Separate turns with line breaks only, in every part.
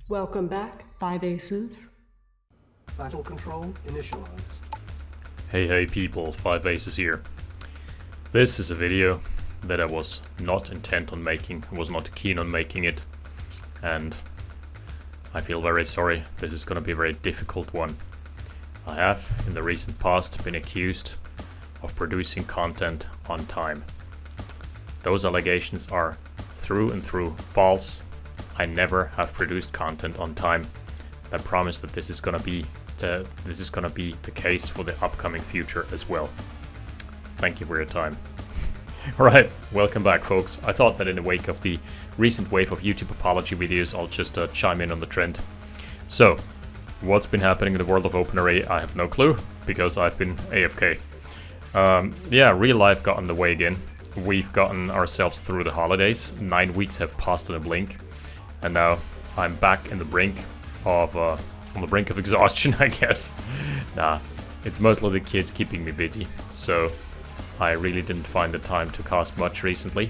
Welcome back, 5 Aces.
Battle control initialized.
Hey people, 5 Aces here. This is a video that I was not intent on making, was not keen on making it, and I feel very sorry. This is gonna be a very difficult one. I have, in the recent past, been accused of producing content on time. Those allegations are through and through false. I never have produced content on time. I promise that this is gonna be the case for the upcoming future as well. Thank you for your time. Alright, welcome back folks. I thought that in the wake of the recent wave of YouTube apology videos, I'll just chime in on the trend. So, what's been happening in the world of OpenRA, I have no clue, because I've been AFK. Yeah, real life got in the way again. We've gotten ourselves through the holidays. 9 weeks have passed in a blink. And now I'm back in the brink of, on the brink of exhaustion, I guess. Nah, it's mostly the kids keeping me busy. So I really didn't find the time to cast much recently.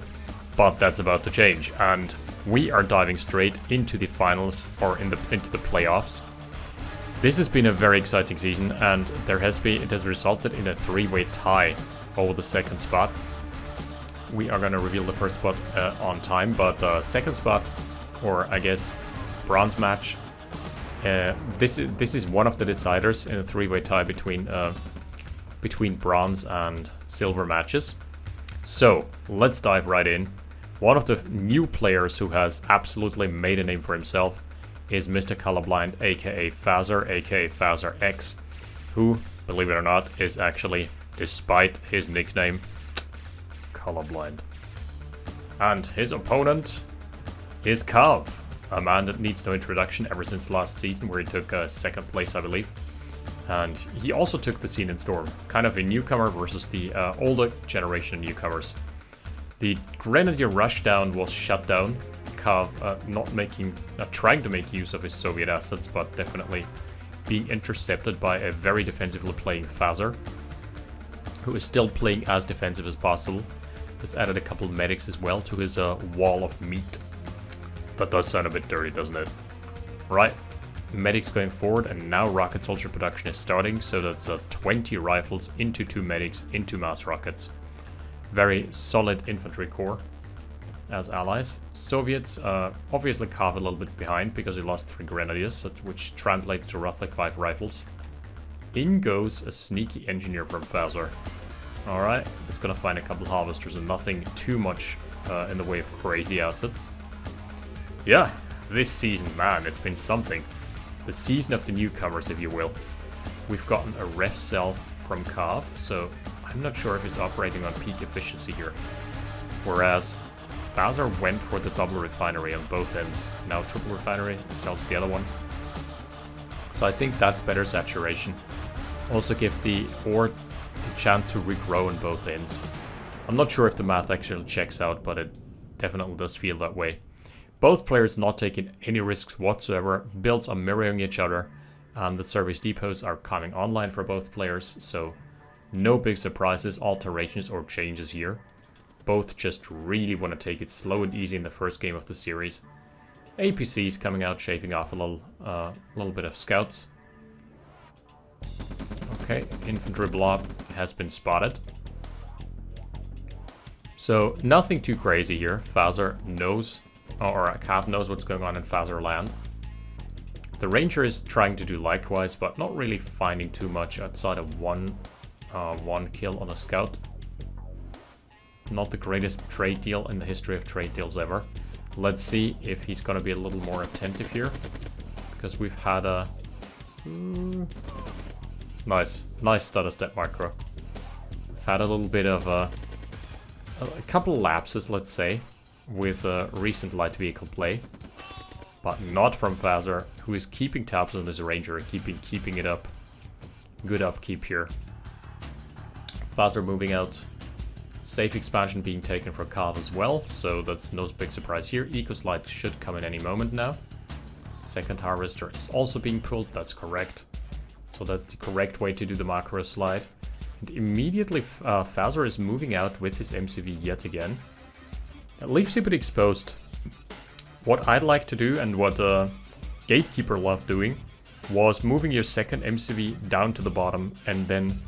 But that's about to change. And we are diving straight into the finals, or into the playoffs. This has been a very exciting season, and it has resulted in a 3-way tie over the second spot. We are going to reveal the first spot on time, but second spot, or I guess bronze match, this is one of the deciders in a 3-way tie between bronze and silver matches. So let's dive right in. One of the new players who has absolutely made a name for himself is Mr. Colorblind, aka Fazzar, aka Fazzar X, who, believe it or not, is actually, despite his nickname, colorblind. And his opponent is Kav, a man that needs no introduction ever since last season, where he took second place, I believe. And he also took the scene in Storm, kind of a newcomer versus the older generation newcomers. The Grenadier rushdown was shut down. Kav not trying to make use of his Soviet assets, but definitely being intercepted by a very defensively playing Fazzar, who is still playing as defensive as possible. Has added a couple of medics as well to his wall of meat. That does sound a bit dirty, doesn't it? Right, medics going forward, and now rocket soldier production is starting, so that's 20 rifles into 2 medics into mass rockets. Very solid infantry corps as allies. Soviets obviously Kav a little bit behind because he lost 3 grenadiers, which translates to roughly 5 rifles. In goes a sneaky engineer from Fazzar. Alright, it's gonna find a couple harvesters and nothing too much in the way of crazy assets. Yeah, this season, man, it's been something. The season of the newcomers, if you will. We've gotten a ref cell from Kav, so I'm not sure if he's operating on peak efficiency here. Whereas Fazzar went for the double refinery on both ends. Now triple refinery sells the other one. So I think that's better saturation. Also gives the ore the chance to regrow on both ends. I'm not sure if the math actually checks out, but it definitely does feel that way. Both players not taking any risks whatsoever. Builds are mirroring each other, and the service depots are coming online for both players, so no big surprises, alterations or changes here. Both just really want to take it slow and easy in the first game of the series. APCs coming out, shaving off a little bit of scouts. Okay, infantry blob has been spotted. So nothing too crazy here. Fazzar knows, or Kav knows what's going on in Fazzar land. The ranger is trying to do likewise, but not really finding too much outside of one kill on a scout. Not the greatest trade deal in the history of trade deals ever. Let's see if he's gonna be a little more attentive here, because we've had a nice status step macro. We've had a little bit of a couple lapses, let's say, with recent light vehicle play, but not from Fazzar, who is keeping tabs on his ranger, keeping it up. Good upkeep here. Fazzar moving out. Safe expansion being taken for Kav as well, so that's no big surprise here. Eco slide should come in any moment now. Second harvester is also being pulled, that's correct. So that's the correct way to do the macro slide. And immediately Fazzar is moving out with his MCV yet again. That leaves you a bit exposed. What I'd like to do, and what Gatekeeper loved doing was moving your second MCV down to the bottom and then,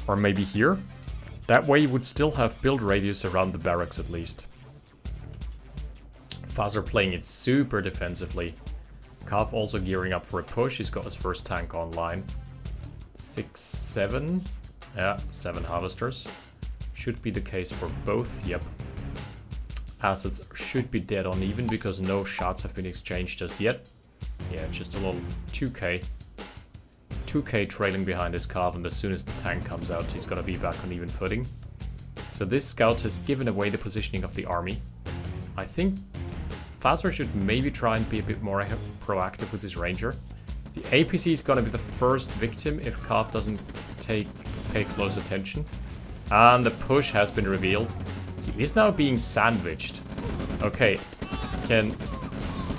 or maybe here. That way you would still have build radius around the barracks at least. Fazzar playing it super defensively. Cav also gearing up for a push. He's got his first tank online. 6, 7. Yeah, 7 harvesters. Should be the case for both, yep. Assets should be dead on even because no shots have been exchanged just yet. Yeah, just a little 2k. 2k trailing behind his Cav, and as soon as the tank comes out, he's gonna be back on even footing. So this scout has given away the positioning of the army. I think Fazzar should maybe try and be a bit more proactive with his ranger. The APC is gonna be the first victim if Cav doesn't pay close attention. And the push has been revealed. He is now being sandwiched. Okay,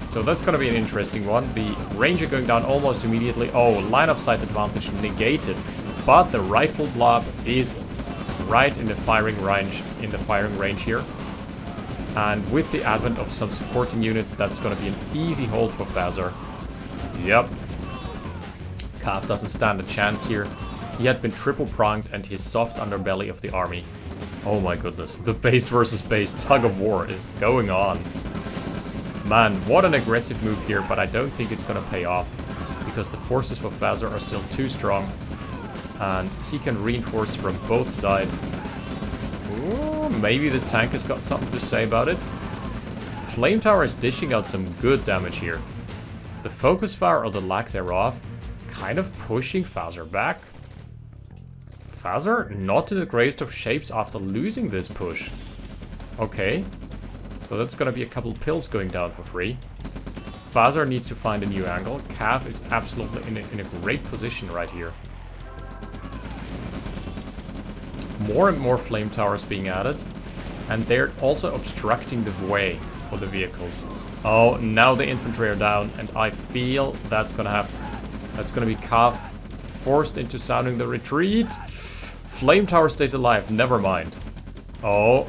so that's gonna be an interesting one. The ranger going down almost immediately. Oh, line of sight advantage negated. But the rifle blob is right in the firing range here. And with the advent of some supporting units, that's gonna be an easy hold for Fazzar. Yep. Cav doesn't stand a chance here. He had been triple pronged and his soft underbelly of the army. Oh my goodness, the base versus base tug of war is going on. Man, what an aggressive move here, but I don't think it's gonna pay off. Because the forces for Fazzar are still too strong. And he can reinforce from both sides. Ooh, maybe this tank has got something to say about it. Flame Tower is dishing out some good damage here. The focus fire, or the lack thereof, kind of pushing Fazzar back. Fazzar not in the greatest of shapes after losing this push. Okay. So that's gonna be a couple pills going down for free. Fazzar needs to find a new angle. Cav is absolutely in a great position right here. More and more flame towers being added. And they're also obstructing the way for the vehicles. Oh, now the infantry are down, and I feel that's gonna happen. That's gonna be Cav forced into sounding the retreat. Flame tower stays alive, never mind. Oh,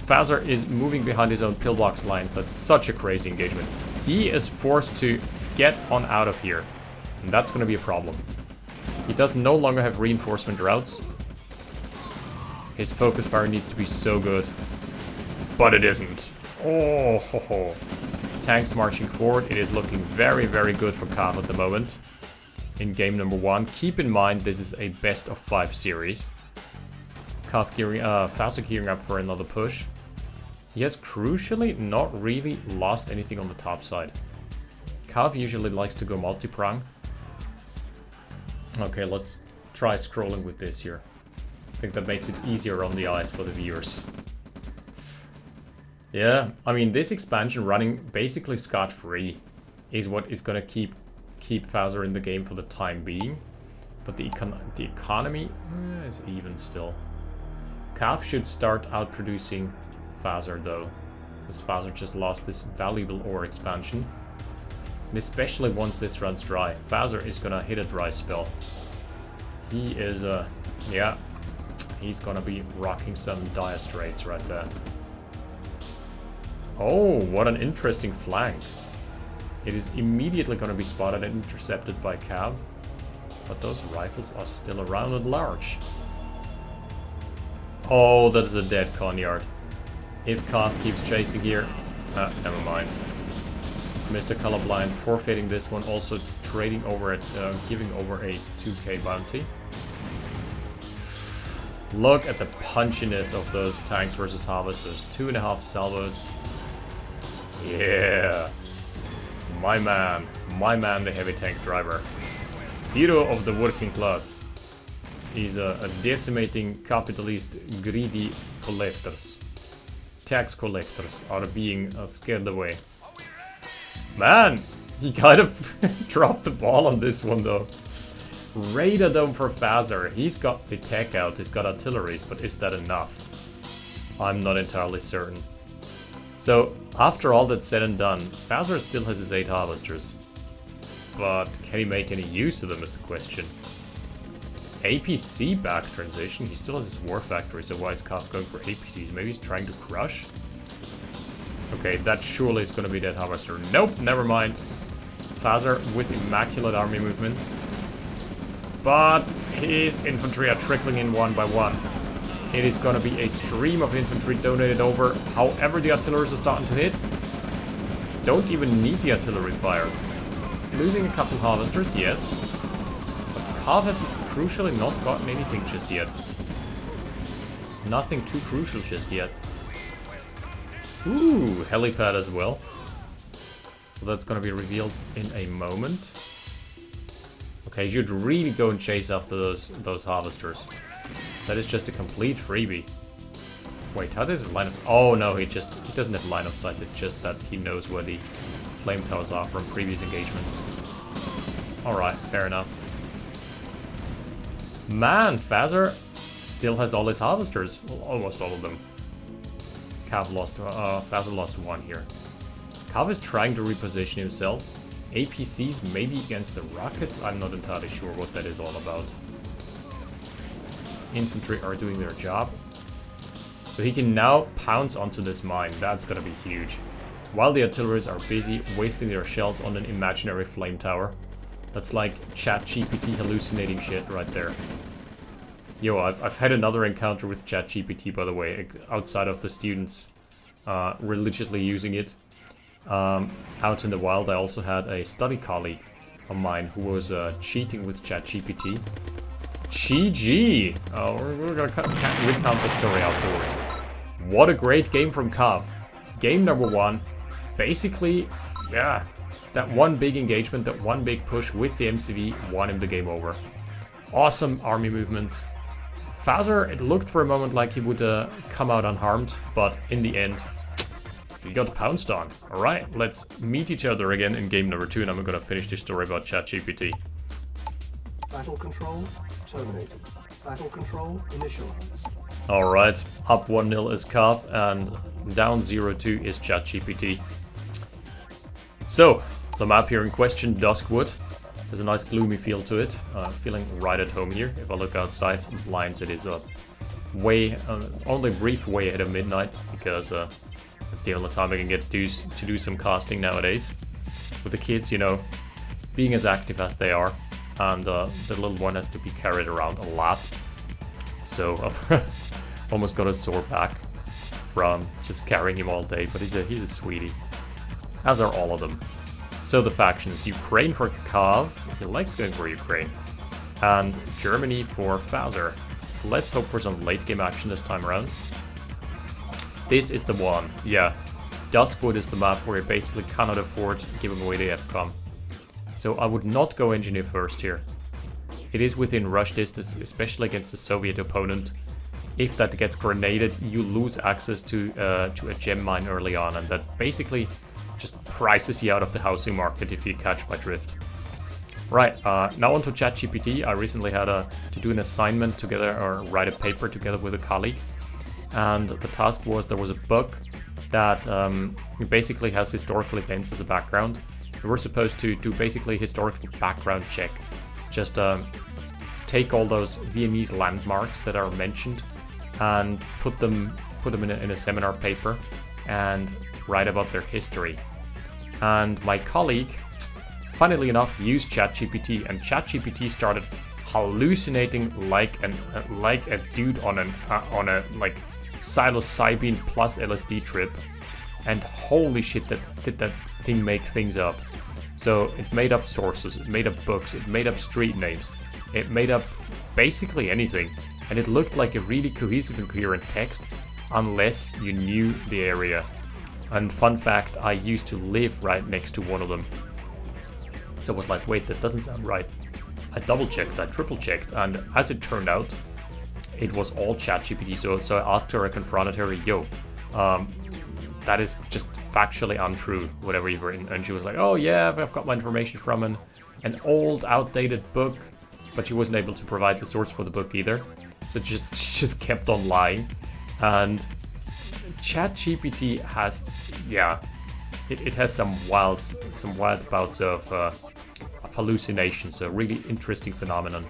Fazzar is moving behind his own pillbox lines. That's such a crazy engagement. He is forced to get on out of here. And that's gonna be a problem. He does no longer have reinforcement routes. His focus fire needs to be so good. But it isn't. Oh, ho, ho. Tanks marching forward. It is looking very, very good for Cav at the moment. In game number 1. Keep in mind, this is a best of 5 series. Fazzar gearing up for another push. He has crucially not really lost anything on the top side. Cav usually likes to go multi-prong. Okay, let's try scrolling with this here. I think that makes it easier on the eyes for the viewers. Yeah, I mean, this expansion running basically scot-free is what is going to keep Fazzar in the game for the time being. But the economy is even still. Cav should start out producing Fazzar though, because Fazzar just lost this valuable ore expansion. And especially once this runs dry, Fazzar is gonna hit a dry spell. He is, yeah, he's gonna be rocking some dire straits right there. Oh, what an interesting flank. It is immediately gonna be spotted and intercepted by Cav. But those rifles are still around at large. Oh, that is a dead Conyard. If Cav keeps chasing here... never mind. Mr. Colorblind forfeiting this one, also trading over at... giving over a 2k bounty. Look at the punchiness of those tanks versus harvesters. 2.5 salvos. Yeah. My man, the heavy tank driver. Hero of the working class. He's a decimating capitalist greedy collectors. Tax collectors are being scared away. Man, he kind of dropped the ball on this one though. Thunderdome for Fazzar. He's got the tech out, he's got artilleries, but is that enough? I'm not entirely certain. So, after all that's said and done, Fazzar still has his 8 harvesters. But can he make any use of them is the question. APC back transition, he still has his war factory, so why is Cav going for APCs? Maybe he's trying to crush? Okay, that surely is going to be that harvester. Nope, never mind. Fazzar with immaculate army movements. But his infantry are trickling in one by one. It is going to be a stream of infantry donated over. However, the artillery are starting to hit. Don't even need the artillery fire. Losing a couple harvesters, yes. But Cav has crucially not gotten anything just yet. Nothing too crucial just yet. Ooh, helipad as well. So that's gonna be revealed in a moment. Okay, you should really go and chase after those harvesters. That is just a complete freebie. Wait, how does it line up? Oh no, he doesn't have line of sight. It's just that he knows where the flame towers are from previous engagements. Alright, fair enough. Man, Fazzar still has all his harvesters. Well, almost all of them. Fazzar lost one here. Cav is trying to reposition himself. APCs maybe against the rockets. I'm not entirely sure what that is all about. Infantry are doing their job. So he can now pounce onto this mine. That's gonna be huge. While the artilleries are busy wasting their shells on an imaginary flame tower. That's like ChatGPT hallucinating shit right there. Yo, I've had another encounter with ChatGPT, by the way, outside of the students religiously using it. Out in the wild, I also had a study colleague of mine who was cheating with ChatGPT. GG! Oh, we're gonna recount that story afterwards. What a great game from Cav. Game number 1. Basically, yeah, that one big engagement, that one big push with the MCV won him the game over. Awesome army movements. Fazzar, it looked for a moment like he would come out unharmed, but in the end, he got pounced on. Alright, let's meet each other again in game number 2, and I'm gonna finish this story about ChatGPT.
Battle control terminated. Battle control initialized.
Alright, up 1-0 is Cav, and down 0-2 is ChatGPT. So, the map here in question, Duskwood, has a nice gloomy feel to it. Feeling right at home here. If I look outside, some blinds, it is only a brief way ahead of midnight, because it's the only time I can get to do some casting nowadays. With the kids, you know, being as active as they are, and the little one has to be carried around a lot. So I've almost got a sore back from just carrying him all day, but he's a sweetie. As are all of them. So the factions, Ukraine for Cav, he likes going for Ukraine, and Germany for Fazzar. Let's hope for some late game action this time around. This is the one, yeah. Duskwood is the map where you basically cannot afford giving away the FCOM. So I would not go engineer first here. It is within rush distance, especially against the Soviet opponent. If that gets grenaded, you lose access to a gem mine early on, and that basically just prices you out of the housing market if you catch my drift. Right, now onto ChatGPT. I recently had to do an assignment together, or write a paper together with a colleague. And the task was, there was a book that basically has historical events as a background. We were supposed to do basically a historical background check. Just take all those Viennese landmarks that are mentioned and put them in a seminar paper and write about their history. And my colleague, funnily enough, used ChatGPT, and ChatGPT started hallucinating like a dude on a like psilocybin plus LSD trip. And holy shit, did that thing make things up. So it made up sources, it made up books, it made up street names, it made up basically anything. And it looked like a really cohesive and coherent text, unless you knew the area. And fun fact, I used to live right next to one of them. So I was like, wait, that doesn't sound right. I double checked, I triple checked, and as it turned out, it was all ChatGPT. So I asked her, I confronted her, yo, that is just factually untrue, whatever you've written. And she was like, oh yeah, I've got my information from an old, outdated book, but she wasn't able to provide the source for the book either. So she just kept on lying. And ChatGPT has, yeah, it has some wild bouts of hallucinations, a really interesting phenomenon.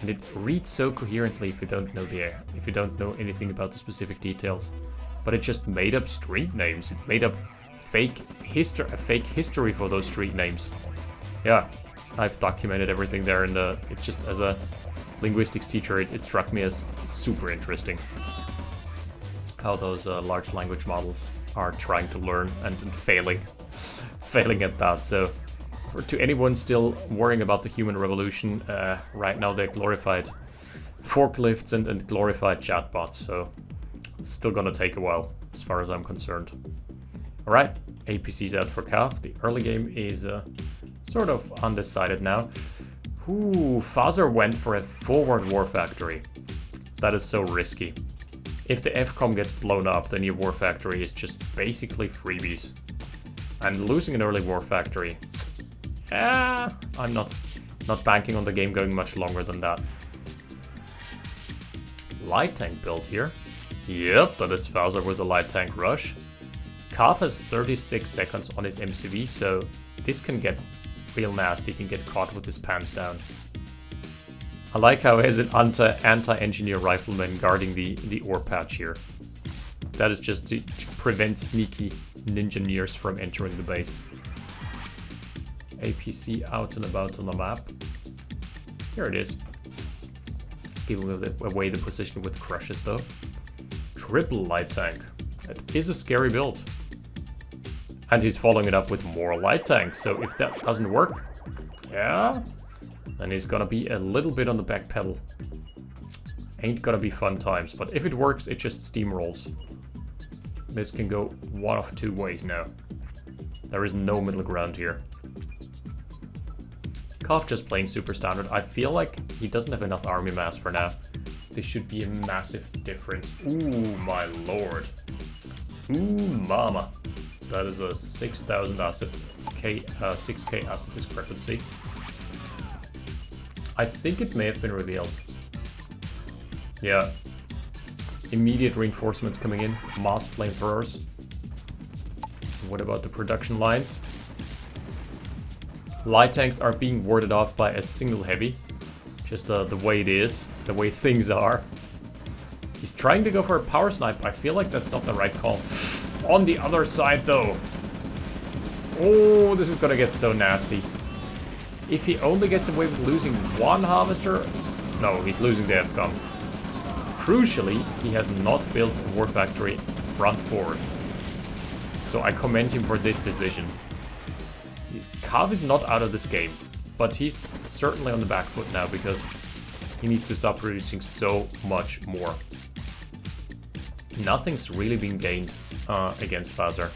And it reads so coherently if you don't know anything about the specific details. But it just made up street names, it made up fake history for those street names. Yeah, I've documented everything there, and it just, as a linguistics teacher, it struck me as super interesting how those large language models are trying to learn and failing at that. So to anyone still worrying about the human revolution, right now they're glorified forklifts and glorified chatbots, so it's still gonna take a while as far as I'm concerned. Alright, APC's out for CAF. The early game is sort of undecided now. Ooh, Fazzar went for a forward war factory. That is so risky. If the FCOM gets blown up, then your war factory is just basically freebies. And losing an early war factory, I'm not banking on the game going much longer than that. Light tank build here. Yep, that is Fazzar with the light tank rush. CAF has 36 seconds on his MCV, so this can get real nasty. He can get caught with his pants down. I like how he has an anti-engineer rifleman guarding the ore patch here. That is just to prevent sneaky ninja-neers from entering the base. APC out and about on the map. Here it is. Giving away the position with crushes though. Triple light tank. That is a scary build. And he's following it up with more light tanks, so if that doesn't work, yeah, then he's gonna be a little bit on the back pedal. Ain't gonna be fun times, but if it works, it just steamrolls. This can go one of two ways now. There is no middle ground here. CAF just playing super standard. I feel like he doesn't have enough army mass for now. This should be a massive difference. Ooh, my lord. Ooh, mama. That is a 6,000 asset, 6k asset discrepancy. I think it may have been revealed. Yeah. Immediate reinforcements coming in. Mass flamethrowers. What about the production lines? Light tanks are being warded off by a single heavy. Just the way it is. The way things are. He's trying to go for a power snipe. I feel like that's not the right call. On the other side, though. Oh, this is gonna get so nasty. If he only gets away with losing one harvester... No, he's losing the FCOM. Crucially, he has not built a war factory front forward. So I commend him for this decision. CAF is not out of this game, but he's certainly on the back foot now because he needs to stop producing so much more. Nothing's really been gained against Fazzar.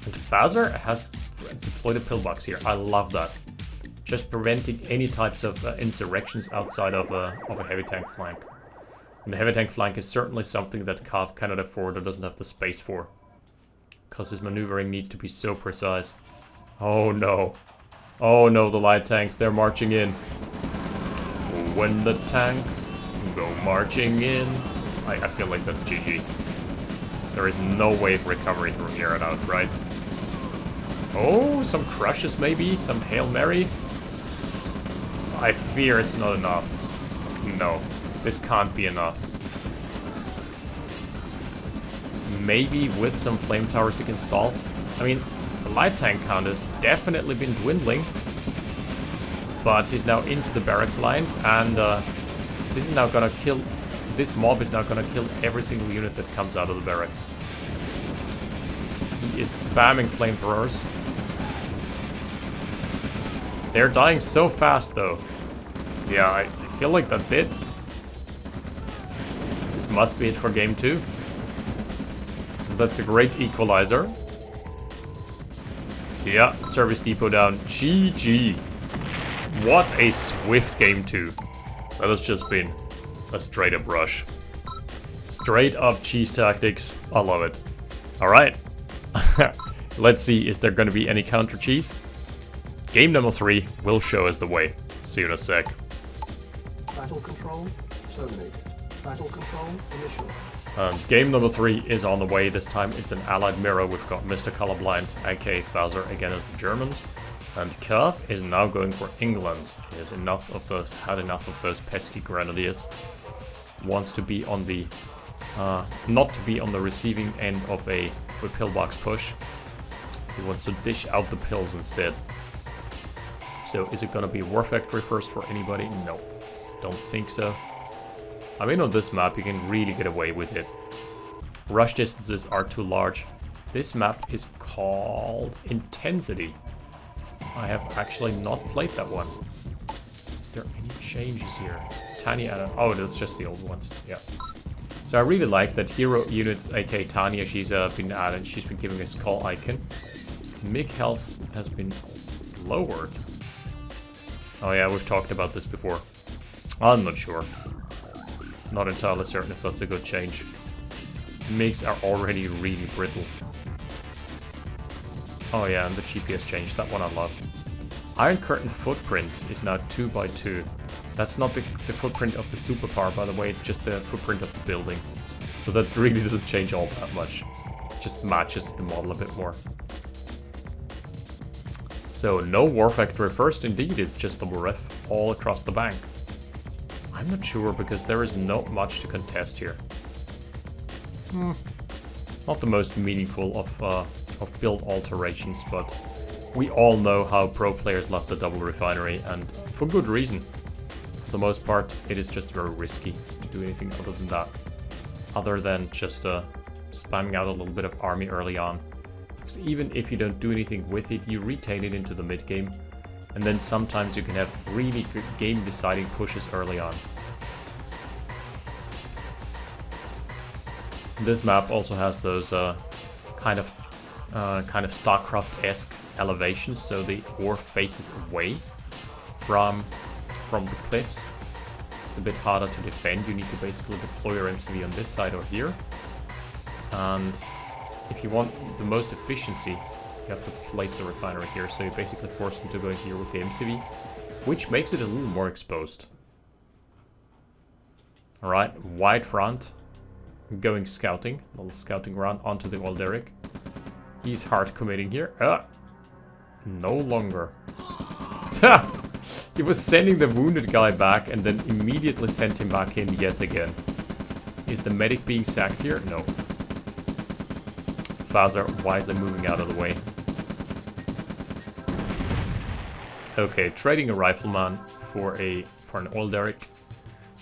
And Fazzar has deployed a pillbox here. I love that. Just preventing any types of insurrections outside of a heavy tank flank. And the heavy tank flank is certainly something that CAF cannot afford or doesn't have the space for. Because his maneuvering needs to be so precise. Oh no. Oh no, the light tanks, they're marching in. When the tanks go marching in. I feel like that's GG. There is no way of recovery from here on out, right? Oh, some crushes maybe? Some Hail Marys? I fear it's not enough. No, this can't be enough. Maybe with some flame towers he can stall. I mean, the light tank count has definitely been dwindling. But he's now into the barracks lines, and this is now gonna kill... This mob is now gonna kill every single unit that comes out of the barracks. He is spamming flamethrowers. They're dying so fast, though. Yeah, I feel like that's it. This must be it for game 2. So that's a great equalizer. Yeah, service depot down. GG. What a swift game 2. That has just been a straight up rush. Straight up cheese tactics. I love it. Alright. Let's see, is there going to be any counter cheese? Game number 3 will show us the way. See you in a sec.
Battle control terminated. Battle control initialized.
And game number 3 is on the way. This time it's an allied mirror. We've got Mr. Colorblind, aka Fazzar, again as the Germans. And CAF is now going for England. He has enough of those, had enough of those pesky grenadiers. Wants to be on the, not to be on the receiving end of a pillbox push. He wants to dish out the pills instead. So is it gonna be War Factory first for anybody? No, don't think so. I mean, on this map you can really get away with it. Rush distances are too large. This map is called Intensity. I have actually not played that one. Is there any changes here? Tanya, oh, that's just the old ones. Yeah. So I really like that hero units, aka Tanya, she's been added. She's been giving a skull icon. MIG health has been lowered. Oh yeah, we've talked about this before. I'm not sure. Not entirely certain if that's a good change. MIGs are already really brittle. Oh yeah, and the GPS change, that one I love. Iron Curtain footprint is now 2x2. That's not the footprint of the superpower, by the way, it's just the footprint of the building. So that really doesn't change all that much. It just matches the model a bit more. So no War Factory first, indeed, it's just double ref all across the bank. I'm not sure because there is not much to contest here. Not the most meaningful of build alterations, but we all know how pro players love the double refinery, and for good reason. For the most part, it is just very risky to do anything other than that. Other than just spamming out a little bit of army early on. Because even if you don't do anything with it, you retain it into the mid game, and then sometimes you can have really good game deciding pushes early on. This map also has those kind of StarCraft-esque elevations, so the war faces away from the cliffs. It's a bit harder to defend. You need to basically deploy your MCV on this side or here. And if you want the most efficiency, you have to place the refinery here, so you basically force them to go here with the MCV, which makes it a little more exposed. Alright, wide front. Going scouting, a little scouting run onto the Alderic. He's hard committing here. No longer. He was sending the wounded guy back and then immediately sent him back in yet again. Is the medic being sacked here? No. Fazzar wisely moving out of the way. Okay, trading a rifleman for an Alderic.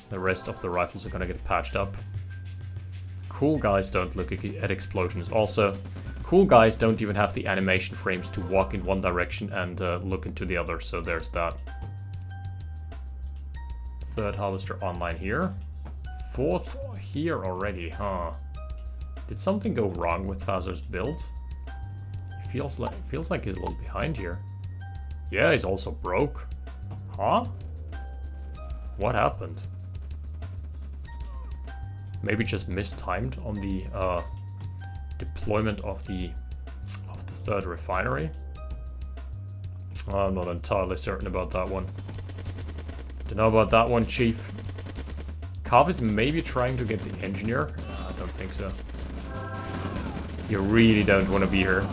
The rest of the rifles are gonna get patched up. Cool guys don't look at explosions. Also, cool guys don't even have the animation frames to walk in one direction and look into the other, so there's that. Third harvester online here. Fourth here already, huh? Did something go wrong with Fazzar's build? It feels like he's a little behind here. Yeah, he's also broke. Huh? What happened? Maybe just mistimed on the deployment of the third refinery. I'm not entirely certain about that one. Don't know about that one, Chief. Kav is maybe trying to get the engineer. I don't think so. You really don't want to be here.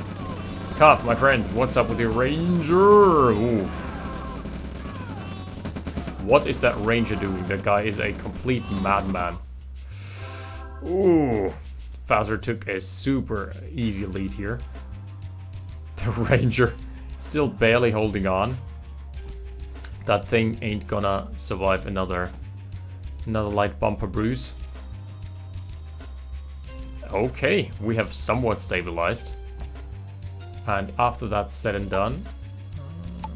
Kav, my friend, what's up with your ranger? Oof. What is that ranger doing? That guy is a complete madman. Ooh, Fazzar took a super easy lead here. The ranger still barely holding on. That thing ain't gonna survive another light bumper bruise. Okay, we have somewhat stabilized. And after that's said and done,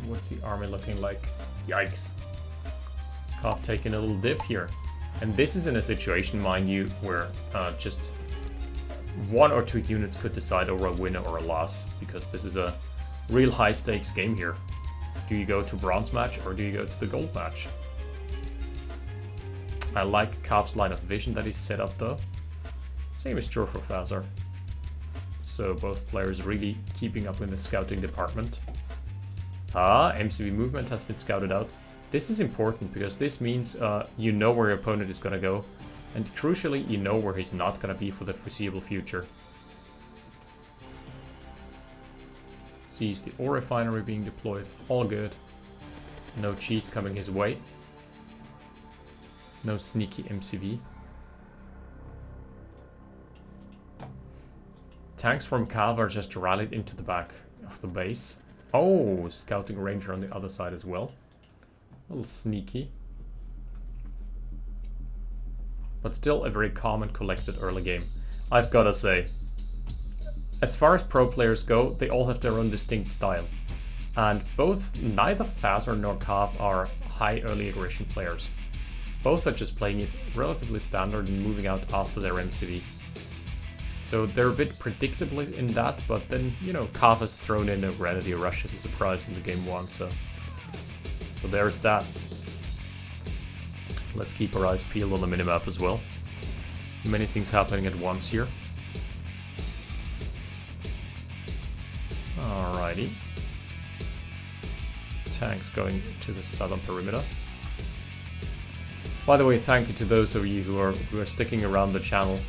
what's the army looking like? Yikes. Kav taking a little dip here. And this is in a situation, mind you, where just one or two units could decide over a winner or a loss, because this is a real high stakes game here. Do you go to bronze match or do you go to the gold match? I like Kav's line of vision that he's set up though. Same is true for Fazzar. So both players really keeping up in the scouting department. MCV movement has been scouted out. This is important because this means you know where your opponent is going to go, and crucially you know where he's not going to be for the foreseeable future. Sees the ore refinery being deployed, all good. No cheese coming his way. No sneaky MCV. Tanks from Kav are just rallied into the back. of the base. Oh, scouting ranger on the other side as well. A little sneaky. But still a very calm and collected early game. I've gotta say, as far as pro players go, they all have their own distinct style. And neither Fazzar nor Cav are high early aggression players. Both are just playing it relatively standard and moving out after their MCV. So they're a bit predictable in that, but then, you know, Cav has thrown in a Grenadier Rush as a surprise in the game 1, so there's that. Let's keep our eyes peeled on the minimap as well. Many things happening at once here. Alrighty. Tanks going to the southern perimeter. By the way, thank you to those of you who are sticking around the channel,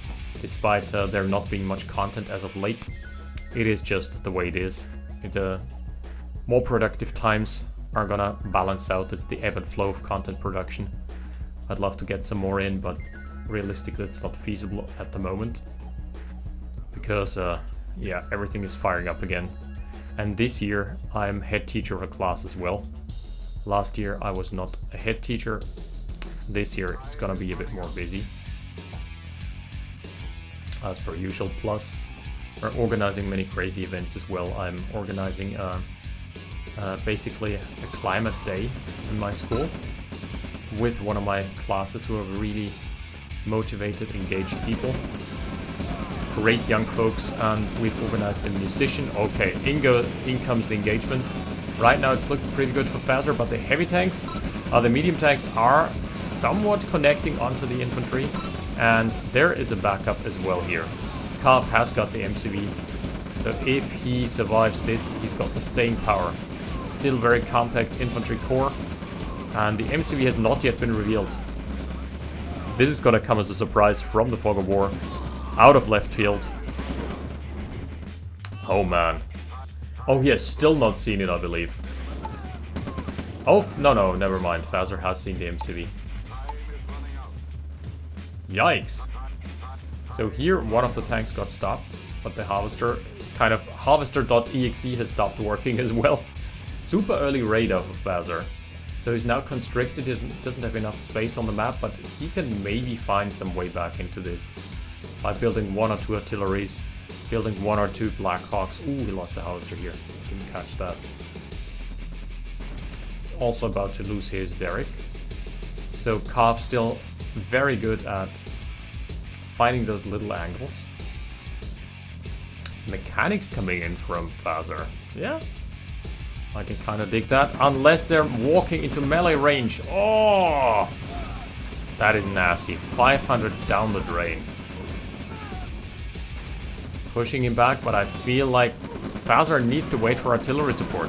despite there not being much content as of late. It is just the way it is. The more productive times are gonna balance out. It's the ebb and flow of content production. I'd love to get some more in, but realistically it's not feasible at the moment. Because, yeah, everything is firing up again. And this year I'm head teacher of a class as well. Last year I was not a head teacher. This year it's gonna be a bit more busy. As per usual, plus we're organizing many crazy events as well. I'm organizing basically a climate day in my school with one of my classes who are really motivated, engaged people. Great young folks, and we've organized a musician. Okay, in comes the engagement. Right now it's looking pretty good for Fazzar, but the heavy tanks, the medium tanks are somewhat connecting onto the infantry, and there is a backup as well here. Cav has got the MCV, so if he survives this, he's got the staying power. Still very compact infantry corps, and the MCV has not yet been revealed. This is gonna come as a surprise from the Fog of War, out of left field. Oh man. Oh, he has still not seen it, I believe. Oh, no, never mind. Fazzar has seen the MCV. Yikes. So here, one of the tanks got stopped, but the harvester, kind of, harvester.exe has stopped working as well. Super early raid of Fazzar. So he's now constricted, he doesn't have enough space on the map, but he can maybe find some way back into this. By building 1 or 2 artilleries, building 1 or 2 Black Hawks. Ooh, he lost a harvester here. Didn't catch that. He's also about to lose his Derrick. So Cav still very good at finding those little angles. Mechanics coming in from Fazzar. Yeah, I can kind of dig that. Unless they're walking into melee range. Oh, that is nasty. 500 down the drain. Pushing him back, but I feel like Fazzar needs to wait for artillery support.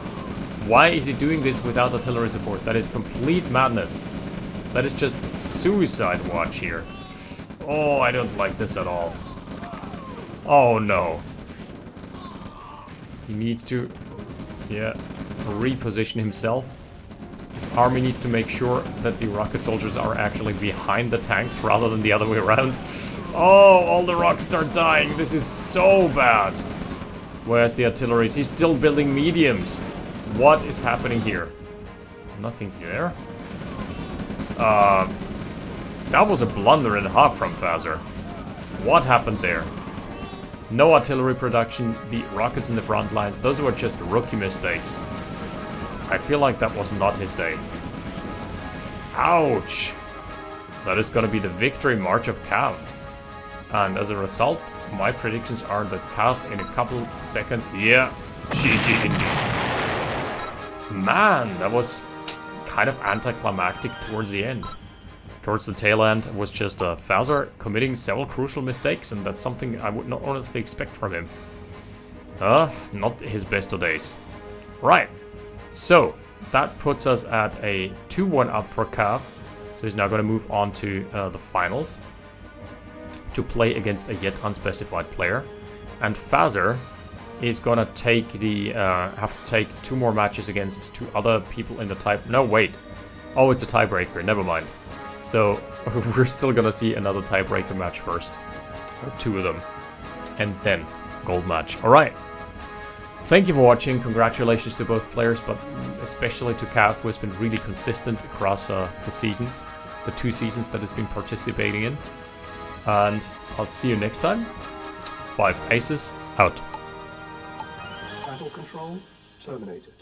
Why is he doing this without artillery support? That is complete madness. That is just suicide watch here. Oh, I don't like this at all. Oh no. He needs to, yeah, reposition himself. His army needs to make sure that the rocket soldiers are actually behind the tanks rather than the other way around. Oh, all the rockets are dying. This is so bad. Where's the artillery? He's still building mediums. What is happening here? Nothing there. That was a blunder and a half from Fazzar. What happened there? No artillery production, the rockets in the front lines, those were just rookie mistakes. I feel like that was not his day. Ouch! That is gonna be the victory march of Cav. And as a result, my predictions are that Cav in a couple seconds, yeah, GG indeed. Man, that was kind of anticlimactic towards the end. Towards the tail end was just Fazzar committing several crucial mistakes, and that's something I would not honestly expect from him. Not his best of days. Right, so that puts us at a 2-1 up for Cav. So he's now going to move on to the finals to play against a yet unspecified player. And Fazzar is going to take the have to take 2 more matches against 2 other people in the type. No, wait. Oh, it's a tiebreaker. Never mind. So we're still going to see another tiebreaker match first, or 2 of them, and then gold match. All right. Thank you for watching. Congratulations to both players, but especially to Cav, who has been really consistent across the seasons, the 2 seasons that has been participating in. And I'll see you next time. 5 Aces out.
Battle control terminated.